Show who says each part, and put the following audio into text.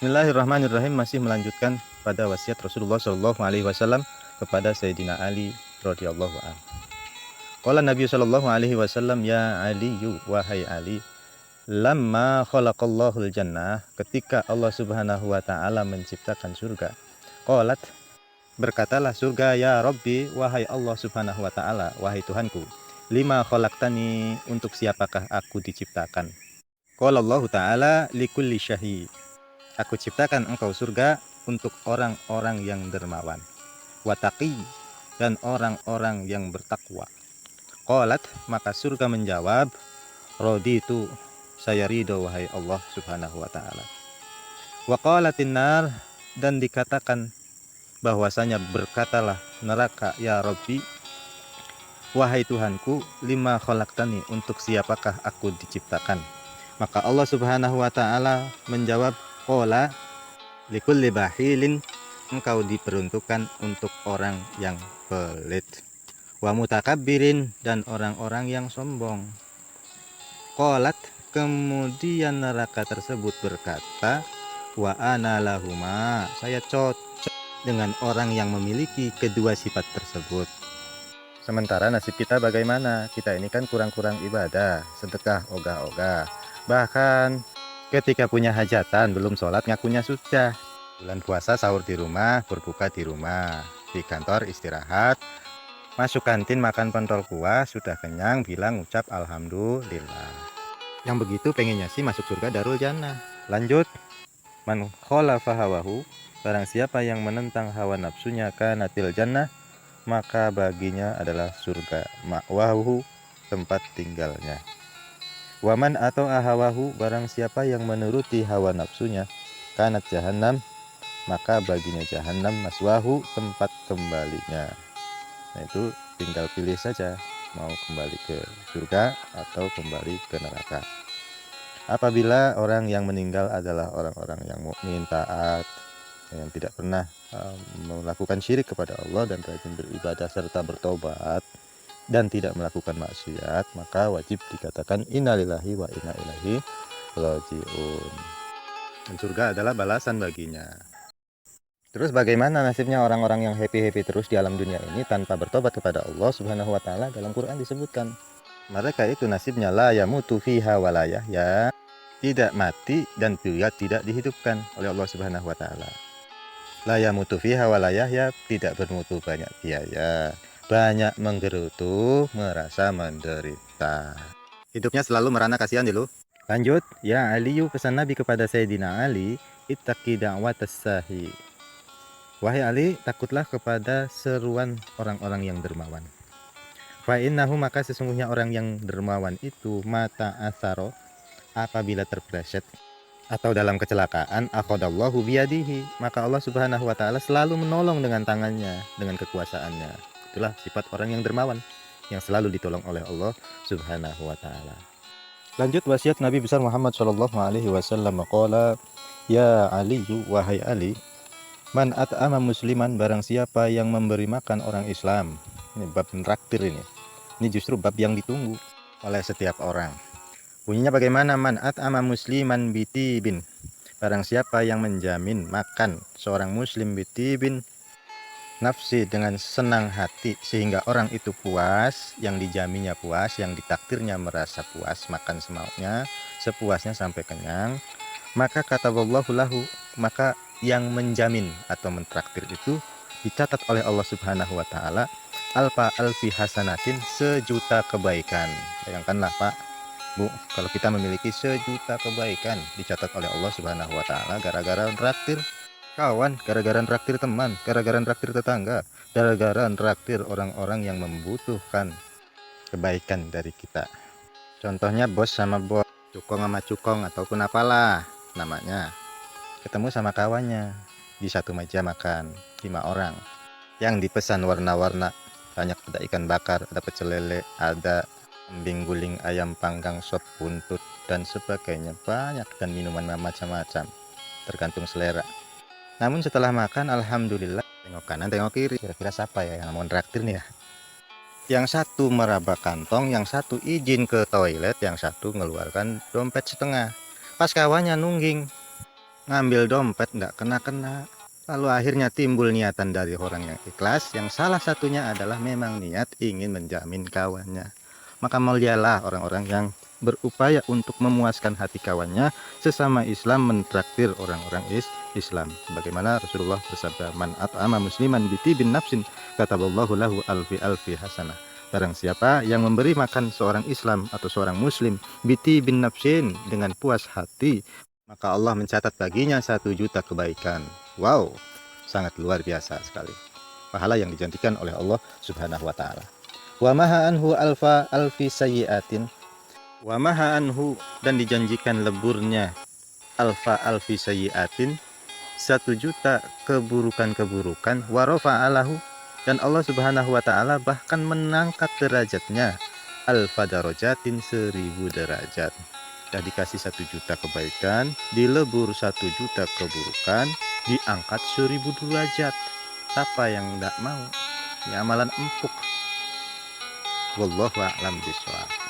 Speaker 1: Bismillahirrahmanirrahim. Masih melanjutkan pada wasiat Rasulullah Shallallahu Alaihi Wasallam kepada Sayyidina Ali radhiyallahu anhu. Qala Nabi Shallallahu Alaihi Wasallam, ya Ali, wahai Ali, lamma khalaqallahul jannah, ketika Allah Subhanahu wa taala menciptakan surga. Qalat, berkatalah surga, ya Rabbi, wahai Allah Subhanahu wa taala, wahai Tuhanku, lima khalaqtani, untuk siapakah aku diciptakan? Qala Allah taala, likulli syahid, aku ciptakan engkau surga untuk orang-orang yang dermawan, wataqi, dan orang-orang yang bertakwa. Qalat, maka surga menjawab, raditu, saya ridho wahai Allah Subhanahu wa taala. Wa qalatin nar, dan dikatakan bahwasanya berkatalah neraka, ya Rabbi, wahai Tuhanku, lima khalaqtani, untuk siapakah aku diciptakan? Maka Allah Subhanahu wa taala menjawab, qala likulli bahilin, engkau diperuntukkan untuk orang yang pelit, wa mutakabbirin, dan orang-orang yang sombong. Qalat, kemudian neraka tersebut berkata, wa ana lahuma, saya cocok dengan orang yang memiliki kedua sifat tersebut. Sementara nasib kita bagaimana? Kita ini kan kurang-kurang ibadah, sedekah ogah-ogah, bahkan ketika punya hajatan belum sholat ngakunya sudah. Bulan puasa sahur di rumah, berbuka di rumah, di kantor istirahat, masuk kantin makan pentol kuah, sudah kenyang bilang ucap alhamdulillah. Yang begitu pengennya sih masuk surga darul jannah. Lanjut, man khalafa hawahu, barang siapa yang menentang hawa nafsunya, kanatil jannah, maka baginya adalah surga, ma'wahu, tempat tinggalnya. Waman atau ahawahu, barang siapa yang menuruti hawa nafsunya, kanat jahannam, maka baginya jahannam, maswahu, tempat kembalinya. Nah, itu tinggal pilih saja mau kembali ke surga atau kembali ke neraka. Apabila orang yang meninggal adalah orang-orang yang mukmin, taat, yang tidak pernah melakukan syirik kepada Allah dan rajin beribadah serta bertobat dan tidak melakukan maksiat, maka wajib dikatakan innalillahi wa inna ilaihi rajiun. Dan surga adalah balasan baginya. Terus bagaimana nasibnya orang-orang yang happy-happy terus di alam dunia ini tanpa bertobat kepada Allah Subhanahu wa taala? Dalam Quran disebutkan, mereka itu nasibnya la yamutu fiha wa la yahya, tidak mati dan juga tidak dihidupkan oleh Allah Subhanahu wa taala. La yamutu fiha wa la yahya, tidak bermutu banyak biaya, banyak menggerutu, merasa menderita. Hidupnya selalu merana, kasihan dulu. Lanjut, ya Aliyu, pesan Nabi kepada Sayyidina Ali, ittaqi da'watas sahi. Wahai Ali, takutlah kepada seruan orang-orang yang dermawan. Fa innahu, maka sesungguhnya orang yang dermawan itu, mata asaro, apabila terpleset atau dalam kecelakaan, akhadallahu biyadihi, maka Allah Subhanahu wa taala selalu menolong dengan tangannya, dengan kekuasaannya. Itulah sifat orang yang dermawan, yang selalu ditolong oleh Allah Subhanahu wa taala. Lanjut wasiat Nabi besar Muhammad sallallahu alaihi wasallam, qala, ya Ali, wahai Ali, man at'ama musliman, barang siapa yang memberi makan orang Islam. Ini bab traktir ini. Ini justru bab yang ditunggu oleh setiap orang. Bunyinya bagaimana? Man at'ama musliman bitibin, barang siapa yang menjamin makan seorang muslim bitibin nafsi, dengan senang hati, sehingga orang itu puas, yang dijaminnya puas, yang ditakdirnya merasa puas, makan semaunya, sepuasnya sampai kenyang, maka kata wallahu lahu, maka yang menjamin atau mentraktir itu dicatat oleh Allah Subhanahu wa taala alfa alfi hasanatin, sejuta kebaikan. Bayangkanlah Pak, Bu, kalau kita memiliki sejuta kebaikan dicatat oleh Allah Subhanahu wa taala gara-gara traktir kawan, gara-gara traktir teman, gara-gara traktir tetangga, gara-gara traktir orang-orang yang membutuhkan kebaikan dari kita. Contohnya bos sama bos, cukong sama cukong, ataupun apalah namanya, ketemu sama kawannya di satu meja makan 5 orang, yang dipesan warna-warna, banyak, ada ikan bakar, ada pecel lele, ada kambing guling, ayam panggang, sop buntut, dan sebagainya, banyak, dan minuman macam-macam, tergantung selera. Namun setelah makan, alhamdulillah, tengok kanan tengok kiri, kira-kira siapa ya yang mau traktir nih ya? Yang satu meraba kantong, yang satu izin ke toilet, yang satu ngeluarkan dompet setengah. Pas kawannya nungging, ngambil dompet nggak kena-kena. Lalu akhirnya timbul niatan dari orang yang ikhlas, yang salah satunya adalah memang niat ingin menjamin kawannya. Maka mulialah orang-orang yang berupaya untuk memuaskan hati kawannya, sesama Islam mentraktir orang-orang Islam. Bagaimana Rasulullah bersabda, "Man at'ama musliman bitibin nafsin kataballahu lahu alfi alfi hasanah." Barang siapa yang memberi makan seorang Islam atau seorang Muslim bitibin nafsin, dengan puas hati, maka Allah mencatat baginya 1 juta kebaikan. Wow, sangat luar biasa sekali pahala yang dijanjikan oleh Allah Subhanahu wa taala. Wa maha anhu alfa alfi sayyiatin. Wa maha anhu, dan dijanjikan leburnya alfa alfi sayyiatin, 1 juta keburukan-keburukan. Wa rafa'alahu, dan Allah Subhanahu wa taala bahkan menangkat derajatnya alfa darajatin, 1000 derajat. Sudah dikasih 1 juta kebaikan, dilebur 1 juta keburukan, diangkat 1000 derajat. Siapa yang tidak mau? Ya, amalan empuk. Wallahu a'lam bishawab.